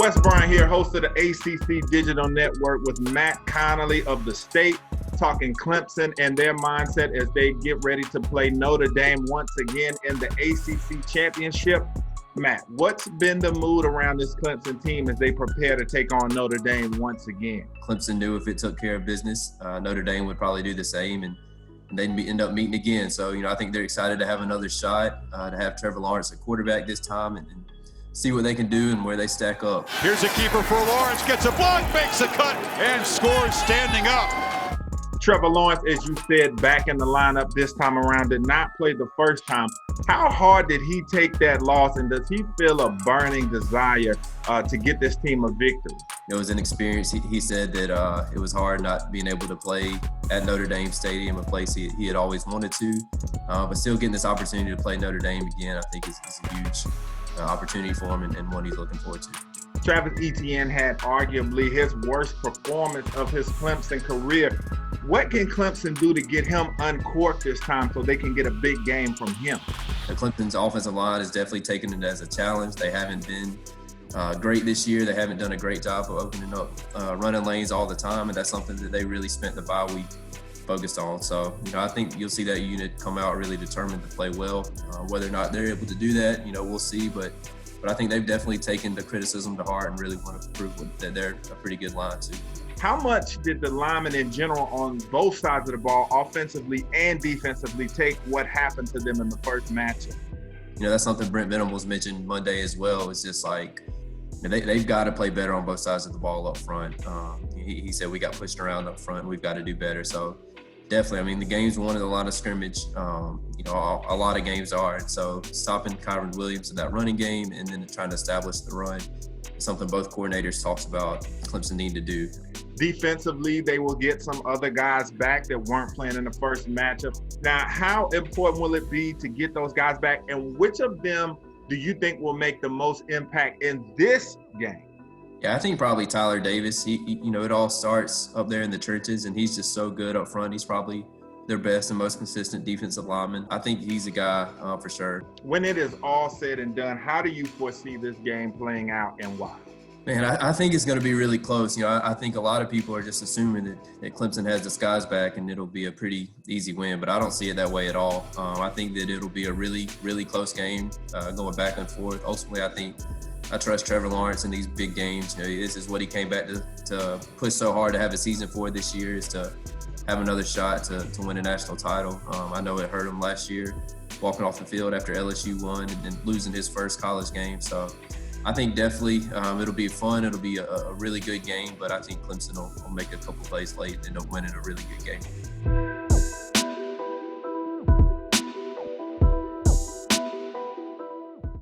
Wes Bryant here, host of the ACC Digital Network with Matt Connolly of the State, talking Clemson and their mindset as they get ready to play Notre Dame once again in the ACC Championship. Matt, what's been the mood around this Clemson team as they prepare to take on Notre Dame once again? Clemson knew if it took care of business, Notre Dame would probably do the same, and they'd end up meeting again. So, I think they're excited to have another shot, to have Trevor Lawrence at quarterback this time and see what they can do and where they stack up. Here's a keeper for Lawrence, gets a block, makes a cut, and scores standing up. Trevor Lawrence, as you said, back in the lineup this time around, did not play the first time. How hard did he take that loss, and does he feel a burning desire to get this team a victory? It was an experience. He said that it was hard not being able to play at Notre Dame Stadium, a place he had always wanted to, but still getting this opportunity to play Notre Dame again, I think is a huge opportunity for him and one he's looking forward to. Travis Etienne had arguably his worst performance of his Clemson career. What can Clemson do to get him uncorked this time so they can get a big game from him? Clemson's offensive line has definitely taken it as a challenge. They haven't been great this year. They haven't done a great job of opening up running lanes all the time, and that's something that they really spent the bye week focused on. So, I think you'll see that unit come out really determined to play well. Whether or not they're able to do that, we'll see. But I think they've definitely taken the criticism to heart and really want to prove that they're a pretty good line too. How much did the linemen in general on both sides of the ball, offensively and defensively, take what happened to them in the first matchup? That's something Brent Venables mentioned Monday as well. It's just like they've got to play better on both sides of the ball up front. He said we got pushed around up front. We've got to do better. So definitely, the game's won in the line of scrimmage. A lot of games are. And so stopping Kyron Williams in that running game and then trying to establish the run is something both coordinators talked about Clemson need to do. Defensively, they will get some other guys back that weren't playing in the first matchup. Now, how important will it be to get those guys back, and which of them do you think will make the most impact in this game? Yeah, I think probably Tyler Davis. It all starts up there in the trenches, and he's just so good up front. He's probably their best and most consistent defensive lineman. I think he's a guy for sure. When it is all said and done, how do you foresee this game playing out and why? Man, I think it's going to be really close. I think a lot of people are just assuming that Clemson has the skies back and it'll be a pretty easy win, but I don't see it that way at all. I think that it'll be a really, really close game going back and forth. Ultimately, I trust Trevor Lawrence in these big games. This is what he came back to push so hard to have a season for this year, is to have another shot to win a national title. I know it hurt him last year, walking off the field after LSU won and losing his first college game. So I think definitely it'll be fun. It'll be a really good game, but I think Clemson will make a couple plays late and end up winning a really good game.